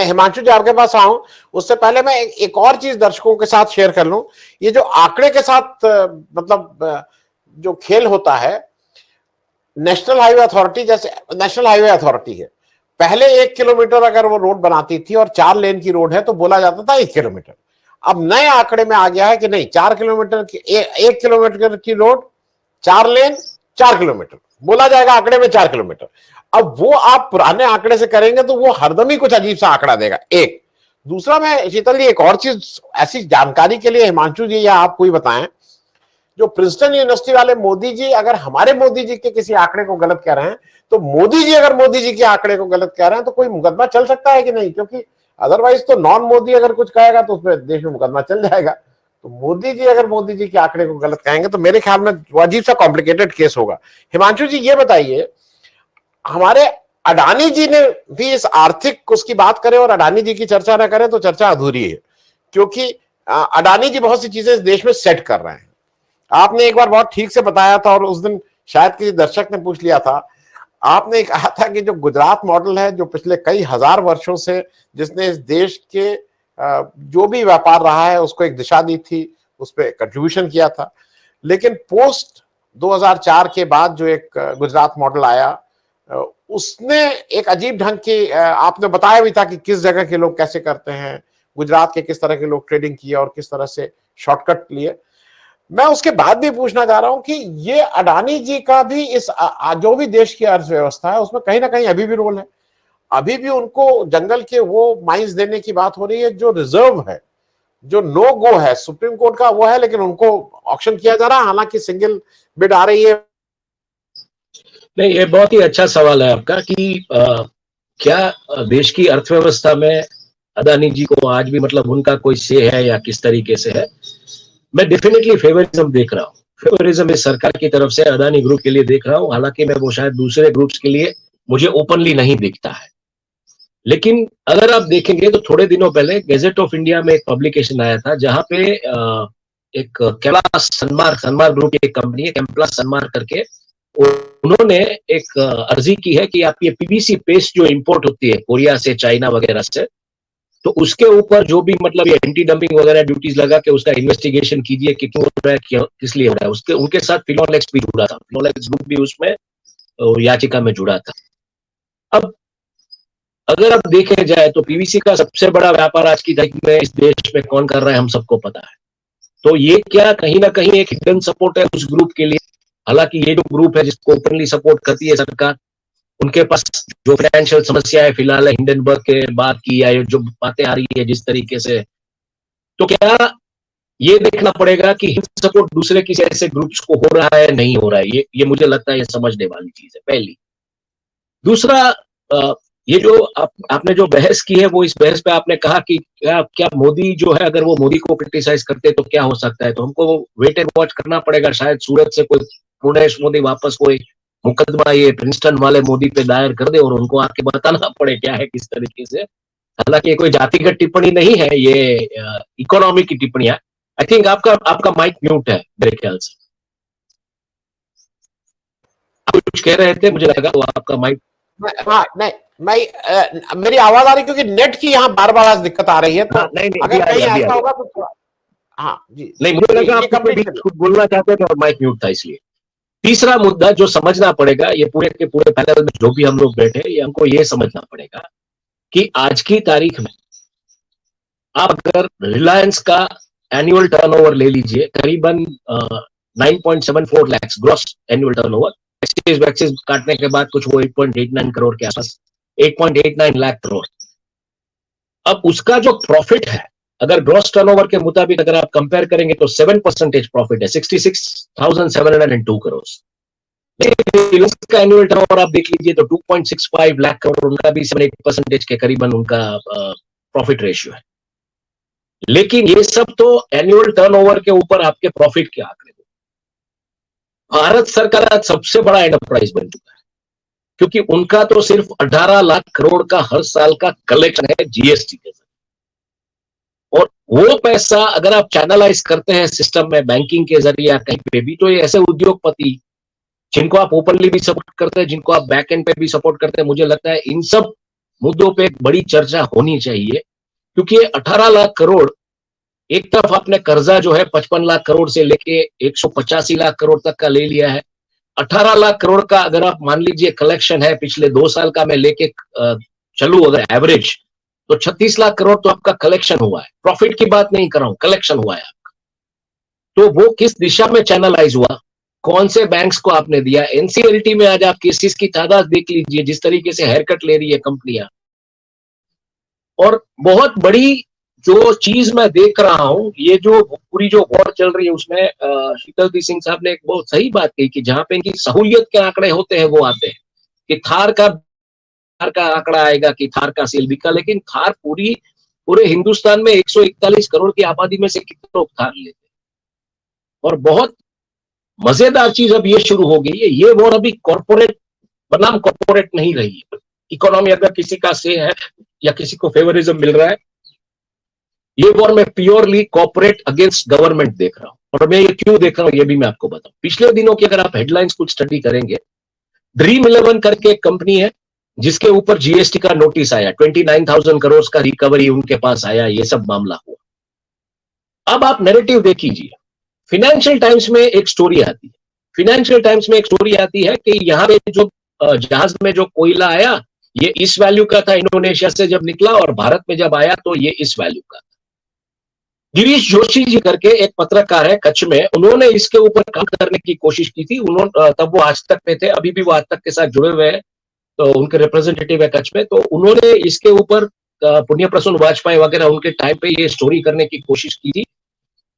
हिमांशु जी आपके पास आऊं, उससे पहले मैं एक और चीज दर्शकों के साथ शेयर कर लूं। ये जो आंकड़े के साथ मतलब जो खेल होता है, नेशनल हाईवे अथॉरिटी, जैसे नेशनल हाईवे अथॉरिटी है, पहले 1 किलोमीटर अगर वो रोड बनाती थी और 4 लेन की रोड है तो बोला जाता था 1 किलोमीटर। अब नए आंकड़े में आ गया है कि नहीं, 4 किलोमीटर की 1 किलोमीटर की रोड, 4 लेन, 4 किलोमीटर बोला जाएगा आंकड़े में, 4 किलोमीटर। अब वो आप पुराने आंकड़े से करेंगे तो वो हरदम ही कुछ अजीब सा आंकड़ा देगा। एक दूसरा, मैं शीतल जी एक और चीज ऐसी जानकारी के लिए हिमांशु जी या आप कोई बताएं, जो प्रिंसटन यूनिवर्सिटी वाले मोदी जी अगर हमारे मोदी जी के किसी आंकड़े को गलत कह रहे हैं, तो मोदी जी अगर मोदी जी के आंकड़े को गलत कह रहे हैं तो कोई मुकदमा चल सकता है कि नहीं? क्योंकि अदरवाइज तो नॉन मोदी अगर कुछ कहेगा तो उसमें देश में मुकदमा चल जाएगा। तो मोदी जी अगर मोदी जी के आंकड़े को गलत कहेंगे तो मेरे ख्याल में वो अजीब सा कॉम्प्लिकेटेड केस होगा। हिमांशु जी ये बताइए, हमारे अडानी जी ने भी इस आर्थिक उसकी बात करें और अडानी जी की चर्चा ना करें तो चर्चा अधूरी है, क्योंकि अडानी जी बहुत सी चीजें इस देश में सेट कर रहे हैं। आपने एक बार बहुत ठीक से बताया था और उस दिन शायद किसी दर्शक ने पूछ लिया था, आपने कहा था कि जो गुजरात मॉडल है, जो पिछले कई हजार वर्षों से जिसने इस देश के जो भी व्यापार रहा है उसको एक दिशा दी थी, उस पर कंट्रीब्यूशन किया था, लेकिन पोस्ट 2004 के बाद जो एक गुजरात मॉडल आया, उसने एक अजीब ढंग की, आपने बताया भी था कि किस जगह के लोग कैसे करते हैं, गुजरात के किस तरह के लोग ट्रेडिंग किए और किस तरह से शॉर्टकट लिए। मैं उसके बाद भी पूछना चाह रहा हूं कि ये अडानी जी का भी इस जो भी देश की अर्थव्यवस्था है उसमें कहीं ना कहीं अभी भी रोल है। अभी भी उनको जंगल के वो माइंस देने की बात हो रही है जो रिजर्व है, जो नो गो है, सुप्रीम कोर्ट का वो है, लेकिन उनको ऑक्शन किया जा रहा है, हालांकि सिंगल बिड आ रही है। नहीं, ये बहुत ही अच्छा सवाल है आपका कि क्या देश की अर्थव्यवस्था में अदानी जी को आज भी मतलब उनका कोई से है या किस तरीके से है। मैं डेफिनेटली फेवरिज्म देख रहा हूँ, फेवरिज्म इस सरकार की तरफ से अदानी ग्रुप के लिए देख रहा हूँ, हालांकि मैं वो शायद दूसरे ग्रुप्स के लिए मुझे ओपनली नहीं दिखता है। लेकिन अगर आप देखेंगे तो थोड़े दिनों पहले गैजेट ऑफ इंडिया में एक पब्लिकेशन आया था जहां पे एक कैलाश सनमार ग्रुप की एक कंपनी है, कैम्प्लास सनमार करके, उन्होंने एक अर्जी की है कि आप ये पीवीसी पेस्ट जो इंपोर्ट होती है कोरिया से, चाइना वगैरह से, तो उसके ऊपर जो भी मतलब ये एंटी डंपिंग वगैरह ड्यूटीज लगा के उसका इन्वेस्टिगेशन कीजिए कि क्यों हो रहा है, क्यों किस लिए हो रहा है। उसके उनके साथ फिनोलेक्स भी जुड़ा था, फिनोलेक्स ग्रुप भी उसमें याचिका में जुड़ा था। अब अगर आप देखे जाए तो पीवीसी का सबसे बड़ा व्यापार आज की तारीख में इस देश में कौन कर रहा है हम सबको पता है। तो ये क्या कहीं ना कहीं एक हिडन सपोर्ट है उस ग्रुप के लिए। हालांकि ये जो ग्रुप है जिसको ओपनली सपोर्ट करती है सरकार, उनके पास जो फाइनेंशियल समस्या है फिलहाल हिंडनबर्ग के बाद की या जो बातें आ रही है जिस तरीके से, तो क्या ये देखना पड़ेगा कि हिंद सपोर्ट दूसरे किसी ऐसे ग्रुप्स को हो रहा है नहीं हो रहा है। ये मुझे लगता है ये समझने वाली चीज है पहली। दूसरा, ये जो आपने जो बहस की है वो इस बहस पे आपने कहा कि क्या मोदी जो है अगर वो मोदी को क्रिटिसाइज करते तो क्या हो सकता है। तो हमको वेट एंड वॉच करना पड़ेगा, शायद सूरत से कोई पूर्णेश मोदी वापस कोई मुकदमा ये प्रिंसटन वाले मोदी पे दायर कर दे और उनको आके बताना पड़े क्या है किस तरीके से। हालांकि ये कोई जातिगत टिप्पणी नहीं है, ये इकोनॉमी की टिप्पणी है। आई थिंक आपका माइक म्यूट है मेरे ख्याल से, आप कुछ कह रहे थे मुझे लगा वो आपका माइक। हाँ नहीं, मैं मेरी आवाज आ रही क्योंकि नेट की यहाँ बार बार आज दिक्कत आ रही है, तो नहीं, अगर कहीं ऐसा होगा तो हाँ जी, नहीं मुझे लगा आप कुछ बोलना चाहते थे और माइक म्यूट था इसलिए। तीसरा मुद्दा जो समझना पड़ेगा, ये पूरे के पूरे पैनल में जो भी हम लोग बैठे ये हमको ये समझना पड़ेगा कि आज की तारीख में आप अगर रिलायंस का एनुअल टर्नओवर ले लीजिए, करीबन 9.74 lakh gross annual turnover, excise waxes काटने के बाद कुछ वो 8.89 करोड़ के आसपास, 8.89 लाख करोड़। अब उसका जो प्रॉफिट है अगर ग्रॉस टर्नओवर के मुताबिक अगर आप कंपेयर करेंगे तो 7% प्रॉफिट है, 66,702 करोड़। का एनुअल टर्नओवर आप देख लीजिए तो 2.65 लाख करोड़, उनका भी 7-8% के करीबन उनका प्रॉफिट रेशियो है। लेकिन ये सब तो एनुअल टर्नओवर के ऊपर आपके प्रॉफिट के आंकड़े। भारत सरकार आज सबसे बड़ा एंटरप्राइज बन चुका है क्योंकि उनका तो सिर्फ 18 लाख करोड़ का हर साल का कलेक्शन है जीएसटी के जरिए, और वो पैसा अगर आप चैनलाइज करते हैं सिस्टम में बैंकिंग के जरिए या कहीं पे भी, तो ये ऐसे उद्योगपति जिनको आप ओपनली भी सपोर्ट करते हैं, जिनको आप बैक एंड पे भी सपोर्ट करते हैं, मुझे लगता है इन सब मुद्दों पे एक बड़ी चर्चा होनी चाहिए, क्योंकि ये 18 लाख करोड़, एक तरफ आपने कर्जा जो है 55 लाख करोड़ से लेके 185 लाख करोड़ तक का ले लिया है। 18 लाख करोड़ का अगर आप मान लीजिए कलेक्शन है पिछले 2 साल का मैं लेके चलूं अगर एवरेज, तो 36 लाख करोड़ तो आपका कलेक्शन हुआ है। प्रॉफिट की बात नहीं कर रहा हूं, कलेक्शन हुआ है आपका। तो वो किस दिशा में चैनलाइज हुआ, कौन से बैंक्स को आपने दिया? एनसीएलटी में आज आप केसेस की तादाद देख लीजिए, जिस तरीके से हेयर कट ले रही है कंपनियां। और बहुत बड़ी जो चीज मैं देख रहा हूं, ये जो पूरी जो वॉर चल रही है उसमें शीतल सिंह साहब ने एक बहुत सही बात कही कि जहां पे इनकी सहूलियत के आंकड़े होते हैं वो आते हैं, कि थार का आंकड़ा आएगा कि थार का सेल बिका, लेकिन थार पूरे हिंदुस्तान में 141 करोड़ की आबादी में से कितने लोग थार लेते हैं? और बहुत मजेदार चीज अब ये शुरू हो गई है, ये वॉर अभी कॉर्पोरेट बनाम कॉर्पोरेट नहीं रही है। इकोनॉमी अगर किसी का से है या किसी को फेवरिज्म मिल रहा है, ये वॉर मैं प्योरली कॉर्पोरेट अगेंस्ट गवर्नमेंट देख रहा हूं। और मैं ये क्यों देख रहा हूं ये भी मैं आपको बताऊं। पिछले दिनों की अगर आप हेडलाइंस कुछ स्टडी करेंगे, ड्रीम 11 करके एक कंपनी है जिसके ऊपर जीएसटी का नोटिस आया, 29,000 करोड़ का रिकवरी उनके पास आया, ये सब मामला हुआ। अब आप नैरेटिव देख लीजिए, फाइनेंशियल टाइम्स में एक स्टोरी आती है, फाइनेंशियल टाइम्स में एक स्टोरी आती है कि यहाँ पे जो जहाज में जो कोयला आया ये इस वैल्यू का था, इंडोनेशिया से जब निकला, और भारत में जब आया तो ये इस वैल्यू का था। गिरीश जोशी जी करके एक पत्रकार है कच्छ में, उन्होंने इसके ऊपर काम करने की कोशिश की थी। उन्होंने तब वो आज तक में थे, अभी भी वो आज तक के साथ जुड़े हुए हैं, तो उनके रिप्रेजेंटेटिव है कच्छ में। तो उन्होंने इसके ऊपर पुण्य प्रसून वाजपेयी वगैरह उनके टाइम पे ये स्टोरी करने की कोशिश की थी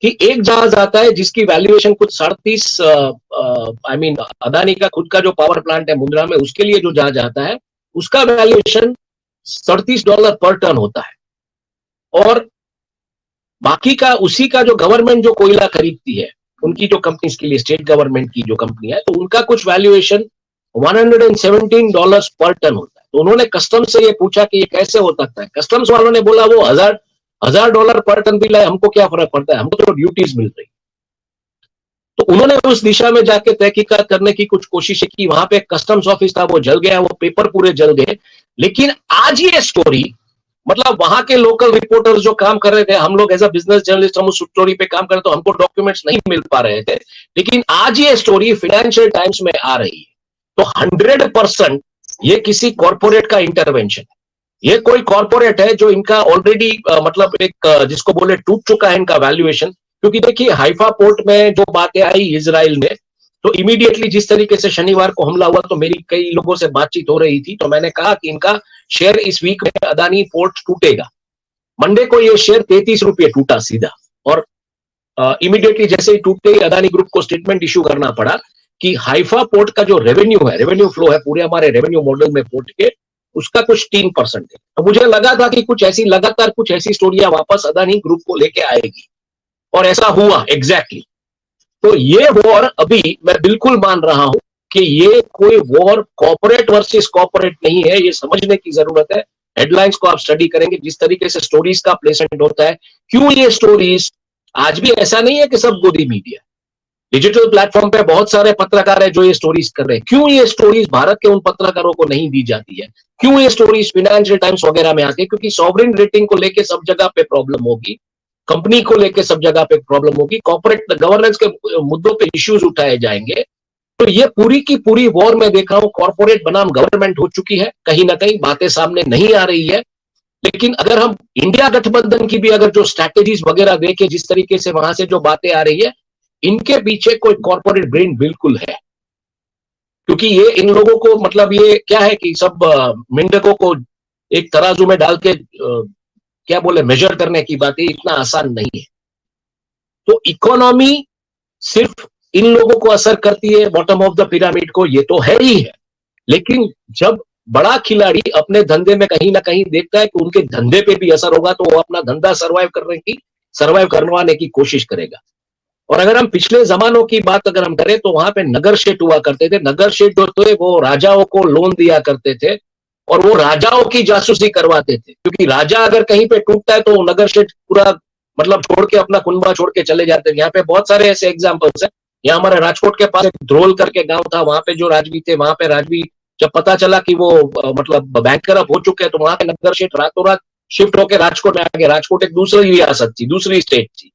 कि एक जहाज आता है जिसकी वैल्यूएशन कुछ 37 आई मीन अदानी का खुद का जो पावर प्लांट है मुंद्रा में, उसके लिए जो जहाज आता है उसका वैल्यूएशन $37 पर टन होता है। और बाकी का उसी का जो गवर्नमेंट जो कोयला खरीदती है, उनकी जो कंपनीज के लिए स्टेट गवर्नमेंट की जो कंपनी है, तो उनका कुछ वैल्यूएशन $117 पर टन होता है। तो उन्होंने कस्टम्स से ये पूछा कि ये कैसे हो सकता है। कस्टम्स वालों ने बोला वो $1,000 पर टन भी लाए, हमको क्या फर्क पड़ता है, हमको तो ड्यूटीज मिल रही। तो उन्होंने उस दिशा में जाके तहकीकात करने की कुछ कोशिश की। वहां पे कस्टम्स ऑफिस था, वो जल गया, वो पेपर पूरे जल गए। लेकिन आज ये स्टोरी, मतलब वहां के लोकल रिपोर्टर्स जो काम कर रहे थे, हम लोग एज अ बिजनेस जर्नलिस्ट हम उस स्टोरी पे काम कर रहे, तो हमको डॉक्यूमेंट्स नहीं मिल पा रहे थे। लेकिन आज ये स्टोरी फाइनेंशियल टाइम्स में आ रही है, तो 100% ये किसी कॉर्पोरेट का इंटरवेंशन है। ये कोई कॉर्पोरेट है जो इनका ऑलरेडी मतलब एक जिसको बोले टूट चुका है इनका वैल्यूएशन। क्योंकि देखिए हाइफा पोर्ट में जो बातें आई इजराइल में, तो इमीडिएटली जिस तरीके से शनिवार को हमला हुआ, तो मेरी कई लोगों से बातचीत हो रही थी, तो मैंने कहा कि इनका शेयर इस वीक में अदानी पोर्ट टूटेगा। मंडे को ये शेयर 33 रुपये टूटा सीधा, और इमीडिएटली जैसे ही टूटते ही अदानी ग्रुप को स्टेटमेंट इश्यू करना पड़ा कि हाइफा पोर्ट का जो रेवेन्यू है, रेवेन्यू फ्लो है पूरे हमारे रेवेन्यू मॉडल में पोर्ट के, उसका कुछ 3% है। तो मुझे लगा था कि कुछ ऐसी लगातार कुछ ऐसी स्टोरियां वापस अदानी ग्रुप को लेके आएगी, और ऐसा हुआ एग्जैक्टली। तो ये वॉर अभी मैं बिल्कुल मान रहा हूं कि ये कोई वॉर कॉर्पोरेट वर्सेस कॉर्पोरेट नहीं है, ये समझने की जरूरत है। हेडलाइंस को आप स्टडी करेंगे, जिस तरीके से स्टोरीज का प्लेसमेंट होता है, क्यों ये स्टोरीज आज भी ऐसा नहीं है कि सब गोदी मीडिया, डिजिटल प्लेटफॉर्म पे बहुत सारे पत्रकार है जो ये स्टोरीज कर रहे हैं। क्यों ये स्टोरीज भारत के उन पत्रकारों को नहीं दी जाती है? क्यों ये स्टोरीज फाइनेंशियल टाइम्स वगैरह में आती है? क्योंकि सॉवरेन रेटिंग को लेके सब जगह पे प्रॉब्लम होगी, कंपनी को लेके सब जगह पे प्रॉब्लम होगी, कॉर्पोरेट गवर्नेंस के मुद्दों पे इश्यूज उठाए जाएंगे। तो ये पूरी की पूरी वॉर में देख रहा हूं कॉर्पोरेट बनाम गवर्नमेंट हो चुकी है। कहीं ना कहीं बातें सामने नहीं आ रही है, लेकिन अगर हम इंडिया गठबंधन की भी अगर जो स्ट्रैटेजीज वगैरह देखें, जिस तरीके से वहां से जो बातें आ रही है, इनके पीछे कोई कॉर्पोरेट ब्रेन बिल्कुल है। क्योंकि ये इन लोगों को मतलब ये क्या है कि सब मेंढकों को एक तराजू में डाल के क्या बोले मेजर करने की बात, इतना आसान नहीं है। तो इकोनॉमी सिर्फ इन लोगों को असर करती है, बॉटम ऑफ द पिरामिड को, ये तो है ही है। लेकिन जब बड़ा खिलाड़ी अपने धंधे में कहीं ना कहीं देखता है कि उनके धंधे पे भी असर होगा, तो वो अपना धंधा सर्वाइव करवाने की कोशिश करेगा। और अगर हम पिछले जमानों की बात अगर हम करें, तो वहां पे नगर शेठ हुआ करते थे। नगर शेठ जो थे वो राजाओं को लोन दिया करते थे, और वो राजाओं की जासूसी करवाते थे। क्योंकि राजा अगर कहीं पे टूटता है तो नगर शेठ पूरा मतलब छोड़ के अपना कुनबा छोड़ के चले जाते थे। यहाँ पे बहुत सारे ऐसे एग्जाम्पल्स है। यहाँ हमारे राजकोट के पास एक ध्रोल करके गांव था, वहां पे जो राजवी थे, वहां पे राजवी जब पता चला कि वो मतलब बैंकरप्ट हो चुके हैं, तो वहां के नगर शेठ रातों रात शिफ्ट होकर राजकोट में आ गए। राजकोट एक दूसरी रियासत थी, दूसरी स्टेट थी।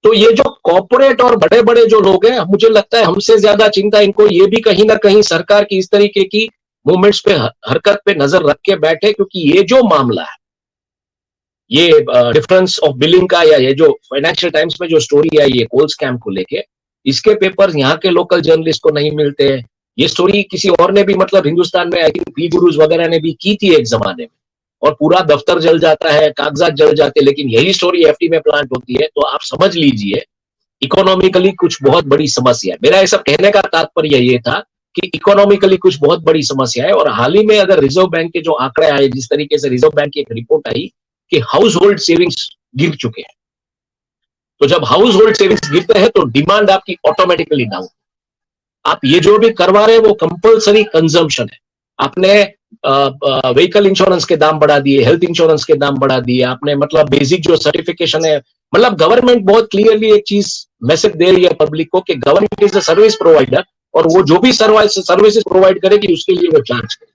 तो ये जो कॉर्पोरेट और बड़े बड़े जो लोग हैं, मुझे लगता है हमसे ज्यादा चिंता इनको ये भी कहीं ना कहीं सरकार की इस तरीके की मूवमेंट्स पे, हरकत पे नजर रख के बैठे, क्योंकि ये जो मामला है, ये डिफरेंस ऑफ बिलिंग का, या ये जो फाइनेंशियल टाइम्स में जो स्टोरी आई है कोल स्कैम को लेके, इसके पेपर्स यहाँ के लोकल जर्नलिस्ट को नहीं मिलते हैं। ये स्टोरी किसी और ने भी, मतलब हिंदुस्तान में आई थिंक पी गुरुज वगैरह ने भी की थी एक जमाने में, और पूरा दफ्तर जल जाता है, कागजात जल जाते हैं, लेकिन यही स्टोरी एफटी में प्लांट होती है। तो आप समझ लीजिए इकोनॉमिकली कुछ बहुत बड़ी समस्या है। मेरा ये सब कहने का तात्पर्य ये था कि इकोनॉमिकली कुछ बहुत बड़ी समस्या है। और हाल ही में अगर रिजर्व बैंक के जो आंकड़े आए, जिस तरीके से रिजर्व बैंक की एक रिपोर्ट आई कि हाउस होल्ड सेविंग्स गिर चुके हैं, तो जब हाउस होल्ड सेविंग्स गिरते हैं तो डिमांड आपकी ऑटोमेटिकली डाउन। आप ये जो भी करवा रहे हैं वो कंपल्सरी कंजम्पशन है। आपने व्हीकल इंश्योरेंस के दाम बढ़ा दिए, हेल्थ इंश्योरेंस के दाम बढ़ा दिए आपने, मतलब बेसिक जो सर्टिफिकेशन है, मतलब गवर्नमेंट बहुत क्लियरली एक चीज मैसेज दे रही है पब्लिक को कि government is a service provider, और वो जो भी सर्विसेज प्रोवाइड करेगी उसके लिए वो चार्ज करे,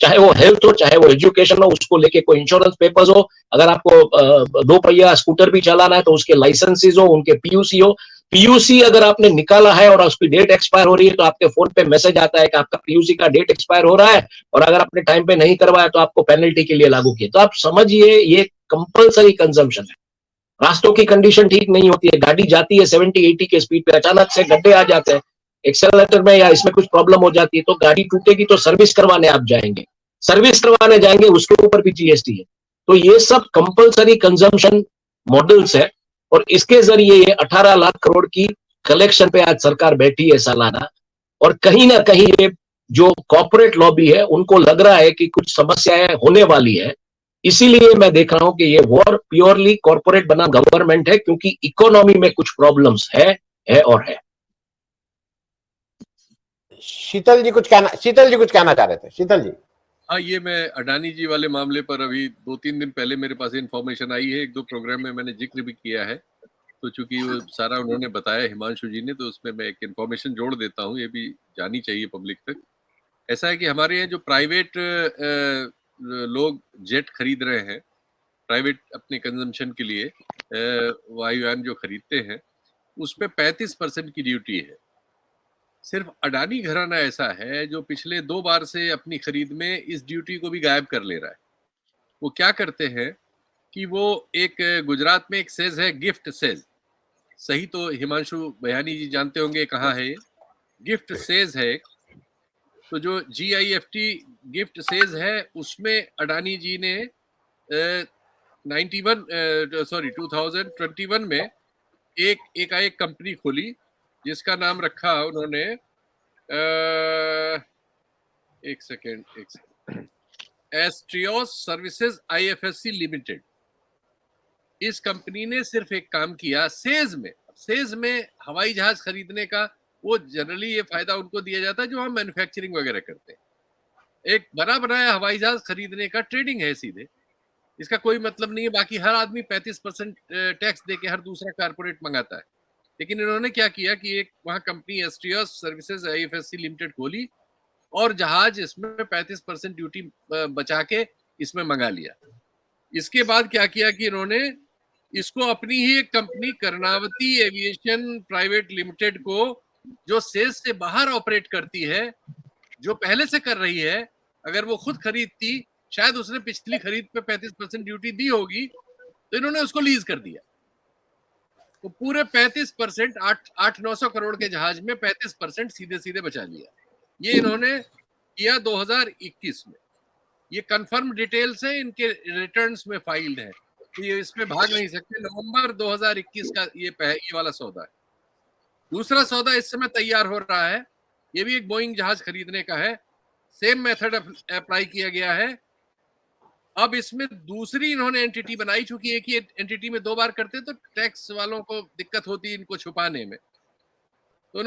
चाहे वो हेल्थ हो, चाहे वो एजुकेशन हो, उसको लेके कोई इंश्योरेंस पेपर्स हो, अगर आपको दो पहिया स्कूटर भी चलाना है तो उसके लाइसेंसेज हो, उनके पीयूसी हो। पीयूसी अगर आपने निकाला है और उसकी डेट एक्सपायर हो रही है तो आपके फोन पे मैसेज आता है कि आपका पीयूसी का डेट एक्सपायर हो रहा है, और अगर आपने टाइम पे नहीं करवाया तो आपको पेनल्टी के लिए लागू किया। तो आप समझिए ये कंपल्सरी कंजम्पशन है। रास्तों की कंडीशन ठीक नहीं होती है, गाड़ी जाती है 70-80 के स्पीड पे, अचानक से गड्ढे आ जाते हैं एक्सेलरेटर में या इसमें कुछ प्रॉब्लम हो जाती है, तो गाड़ी टूटेगी तो सर्विस करवाने आप जाएंगे, सर्विस करवाने जाएंगे उसके ऊपर भी जीएसटी है। तो ये सब कंपल्सरी कंजम्पशन मॉडल्स है, और इसके जरिए ये 18 लाख करोड़ की कलेक्शन पे आज सरकार बैठी है सालाना। और कहीं ना कहीं ये जो कॉर्पोरेट लॉबी है उनको लग रहा है कि कुछ समस्याएं होने वाली है, इसीलिए मैं देख रहा हूं कि ये वॉर प्योरली कॉर्पोरेट बना गवर्नमेंट है, क्योंकि इकोनॉमी में कुछ प्रॉब्लम्स है और है। शीतल जी कुछ कहना चाह रहे थे। शीतल जी। हाँ, ये मैं अडानी जी वाले मामले पर अभी 2-3 दिन पहले मेरे पास इन्फॉर्मेशन आई है, 1-2 प्रोग्राम में मैंने जिक्र भी किया है, तो चूंकि वो सारा उन्होंने बताया हिमांशु जी ने, तो उसमें मैं एक इन्फॉर्मेशन जोड़ देता हूँ, ये भी जानी चाहिए पब्लिक तक। ऐसा है कि हमारे यहाँ जो प्राइवेट लोग जेट खरीद रहे हैं, प्राइवेट अपने कंजम्पशन के लिए वायुयान जो खरीदते हैं, उस पर 35% की ड्यूटी है। सिर्फ अडानी घराना ऐसा है जो पिछले 2 बार से अपनी खरीद में इस ड्यूटी को भी गायब कर ले रहा है। वो क्या करते हैं कि वो एक गुजरात में एक सेज है, गिफ्ट सेज, सही तो हिमांशु बयानी जी जानते होंगे कहाँ है ये, गिफ्ट सेज है। तो जो GIFT गिफ्ट सेज है उसमें अडानी जी ने 2021 में एक कंपनी खोली जिसका नाम रखा उन्होंने एक सेकेंड, एस्ट्रियोस सर्विसेज IFSC लिमिटेड। इस कंपनी ने सिर्फ एक काम किया, सेज में हवाई जहाज खरीदने का, वो जनरली ये फायदा उनको दिया जाता है जो हम मैन्युफैक्चरिंग वगैरह करते हैं। एक बना बनाया हवाई जहाज खरीदने का ट्रेडिंग है सीधे, इसका कोई मतलब नहीं है। बाकी हर आदमी 35% टैक्स देके हर दूसरा कारपोरेट मंगाता है, लेकिन इन्होंने क्या किया कि एक वहां कंपनी एस्ट्रियोस सर्विसेज IFSC लिमिटेड खोली और जहाज इसमें 35% ड्यूटी बचा के इसमें मंगा लिया। इसके बाद क्या किया कि इन्होंने इसको अपनी ही एक company Karnavati aviation private limited को, जो सेज से बाहर ऑपरेट करती है, जो पहले से कर रही है, अगर वो खुद खरीदती, शायद उसने पिछली खरीद पे 35% ड्यूटी दी होगी, तो इन्होंने उसको लीज कर दिया। तो पूरे 35%, 800-900 करोड़ के जहाज में 35% सीधे सीधे बचा लिया। ये इन्होंने किया 2021 में। ये कंफर्म डिटेल्स है, इनके रिटर्न्स में फाइल्ड है, तो ये इसमें भाग नहीं सकते। नवंबर 2021 का ये वाला सौदा है। दूसरा सौदा इस समय तैयार हो रहा है, ये भी एक बोइंग जहाज खरीदने का है, सेम मेथड अप्लाई किया गया है। अब इसमें दूसरी इन्होंने एंटिटी बनाई, चूंकि एक ही एंटिटी में 2 बार करते तो टैक्स वालों को दिक्कत होती है इनको छुपाने में, तो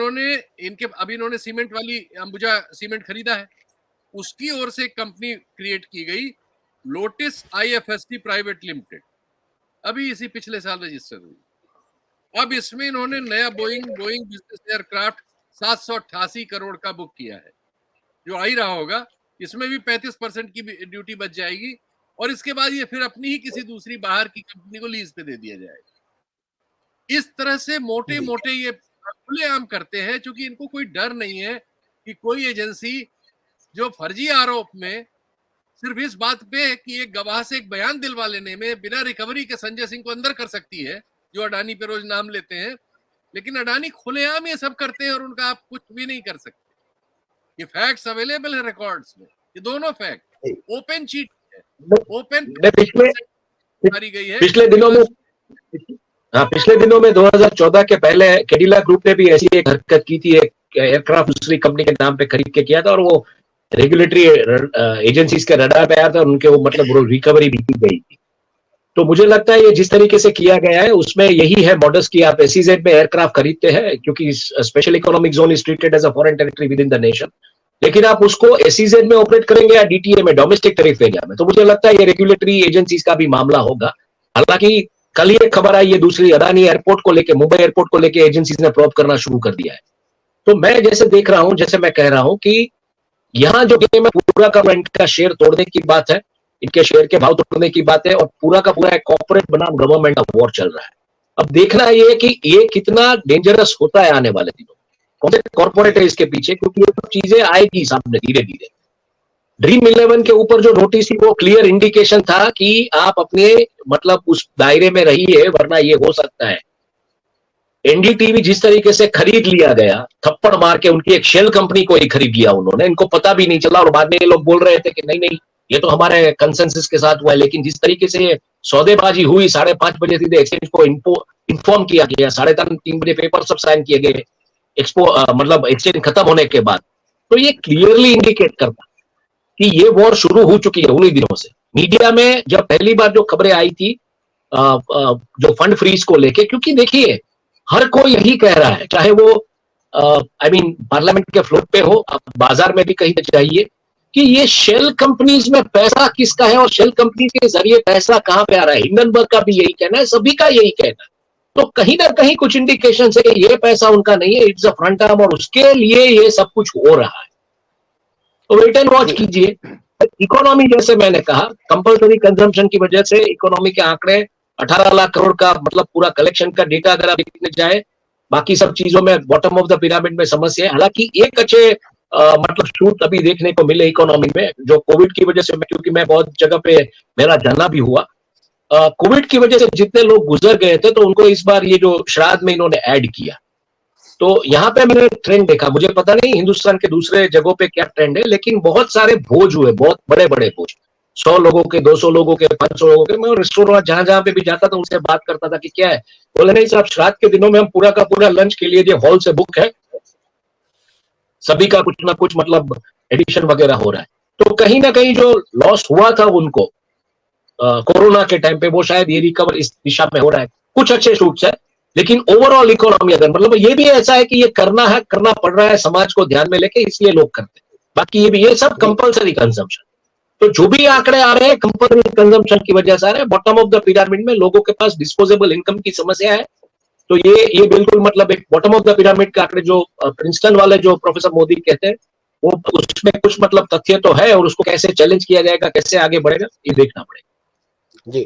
अभी इन्होंने सीमेंट वाली अंबुजा सीमेंट खरीदा है, उसकी ओर से एक कंपनी क्रिएट की गई, लोटिस IFSC प्राइवेट लिमिटेड, अभी इसी पिछले साल रजिस्टर हुई। अब इसमें इन्होंने नया बोइंग बिजनेस एयरक्राफ्ट 788 करोड़ का बुक किया है, जो आ ही रहा होगा, इसमें भी 35% की ड्यूटी बच जाएगी और इसके बाद ये फिर अपनी ही किसी दूसरी बाहर की कंपनी को लीज पे दे दिया जाएगा। इस तरह से मोटे मोटे ये खुलेआम करते हैं, क्योंकि इनको कोई डर नहीं है कि कोई एजेंसी जो फर्जी आरोप में सिर्फ इस बात पे कि एक गवाह से एक बयान दिलवा लेने में बिना रिकवरी के संजय सिंह को अंदर कर सकती है, जो अडानी पे रोज नाम लेते हैं, लेकिन अडानी खुलेआम ये सब करते हैं और उनका आप कुछ भी नहीं कर सकते। ये फैक्ट्स अवेलेबल है रिकॉर्ड्स में, ये दोनों फैक्ट ओपन चीट है, ओपन मारी गई है। पिछले दिनों में 2014 के पहले कैडिला ग्रुप ने भी ऐसी एक हरकत की थी, एक एयरक्राफ्ट दूसरी कंपनी के नाम पे खरीद के किया था और वो रेगुलेटरी एजेंसीज के रडार पे आया था और उनके वो मतलब रिकवरी भी की गई थी। तो मुझे लगता है ये जिस तरीके से किया गया है उसमें यही है मॉडस की आप एसईजेड में एयरक्राफ्ट खरीदते हैं, क्योंकि special economic zone is treated as a foreign territory within the nation, लेकिन आप उसको एसईजेड में ऑपरेट करेंगे या डीटीए में, डोमेस्टिक टैरिफ एरिया में, तो मुझे लगता है ये रेगुलेटरी एजेंसीज का भी मामला होगा। हालांकि कल ये खबर आई, ये दूसरी अडानी एयरपोर्ट को लेके, मुंबई एयरपोर्ट को लेके एजेंसीज ने प्रोब करना शुरू कर दिया है। तो मैं जैसे देख रहा हूं, जैसे मैं कह रहा हूं कि यहाँ जो गेम है पूरा का इनका शेयर तोड़ने की बात है, इनके शेयर के भाव तोड़ने की बात है और पूरा का पूरा एक कॉर्पोरेट बनाम गवर्नमेंट का वॉर चल रहा है। अब देखना ये है कि ये कितना डेंजरस होता है आने वाले दिनों, कौन से कॉर्पोरेट है इसके पीछे, क्योंकि ये सब चीजें आएगी सामने धीरे धीरे। ड्रीम 11 के ऊपर जो नोटिस थी वो क्लियर इंडिकेशन था कि आप अपने मतलब उस दायरे में रहिए, वरना ये हो सकता है। एनडीटीवी जिस तरीके से खरीद लिया गया, थप्पड़ मार के उनकी एक शेल कंपनी को ही खरीद लिया उन्होंने, इनको पता भी नहीं चला और बाद में ये लोग बोल रहे थे कि नहीं ये तो हमारे कंसेंसस के साथ हुआ है। लेकिन जिस तरीके से सौदेबाजी हुई, 5:30 बजे सीधे एक्सचेंज को इन्फॉर्म किया गया, 3:30 बजे पेपर सब साइन किए गए मतलब एक्सचेंज खत्म होने के बाद, तो ये क्लियरली इंडिकेट करता कि ये वॉर शुरू हो चुकी है उन्हीं दिनों से। मीडिया में जब पहली बार जो खबरें आई थी जो फंड फ्रीज को लेके, क्योंकि देखिए हर कोई यही कह रहा है, चाहे वो पार्लियामेंट के फ्लोर पे हो, आप बाजार में भी कहीं चाहिए, कि ये शेल कंपनीज में पैसा किसका है और शेल कंपनीज के जरिए पैसा कहां पे आ रहा है। हिंडनबर्ग का भी यही कहना है, सभी का यही कहना है। तो कहीं ना कहीं कुछ इंडिकेशन है कि ये पैसा उनका नहीं है, इट्स अ फ्रंट आर्म और उसके लिए ये सब कुछ हो रहा है। तो वेट एंड वॉच कीजिए। इकोनॉमी जैसे मैंने कहा, कंपल्सरी कंजम्पशन की वजह से इकोनॉमी के आंकड़े 18 लाख करोड़ का मतलब पूरा कलेक्शन का डेटा अगर आप देखने जाए, बाकी सब चीजों में बॉटम ऑफ द पिरामिड में समस्या है। हालांकि एक अच्छे मतलब शूट अभी देखने को मिले इकोनॉमी में, जो कोविड की वजह से, क्योंकि मैं बहुत जगह पे मेरा जाना भी हुआ, कोविड की वजह से जितने लोग गुजर गए थे तो उनको इस बार ये जो श्राद्ध में इन्होंने ऐड किया, तो यहाँ पे मैंने ट्रेंड देखा। मुझे पता नहीं हिंदुस्तान के दूसरे जगहों पे क्या ट्रेंड है, लेकिन बहुत सारे भोज हुए, बहुत बड़े बड़े भोज, 100 लोगों के, 200 लोगों के, 500 लोगों के। मैं रेस्टोरेंट जहां पे भी जाता था उनसे बात करता था कि क्या है, बोले नहीं साहब श्राद्ध के दिनों में हम पूरा का पूरा लंच के लिए जो हॉल से बुक है, सभी का कुछ ना कुछ मतलब एडिशन वगैरह हो रहा है। तो कहीं ना कहीं जो लॉस हुआ था उनको कोरोना के टाइम पे, वो शायद ये रिकवर इस दिशा में हो रहा है। कुछ अच्छे शूट्स है, लेकिन ओवरऑल इकोनॉमी अगर मतलब ये भी ऐसा है कि ये करना पड़ रहा है समाज को ध्यान में लेके, इसलिए लोग करते हैं। बाकी ये सब कंपल्सरी कंजम्पशन, तो जो भी आंकड़े आ रहे हैं कंपल्सरी कंजम्पशन की वजह से आ रहे हैं। बॉटम ऑफ द पिरामिड में लोगों के पास डिस्पोजेबल इनकम की समस्या है। तो ये बिल्कुल मतलब एक बॉटम ऑफ द पिरामिड के आंकड़े जो प्रिंसटन वाले जो प्रोफेसर मोदी कहते हैं, वो उसमें कुछ मतलब तथ्य तो है, और उसको कैसे चैलेंज किया जाएगा, कैसे आगे बढ़ेगा, ये देखना पड़ेगा। जी।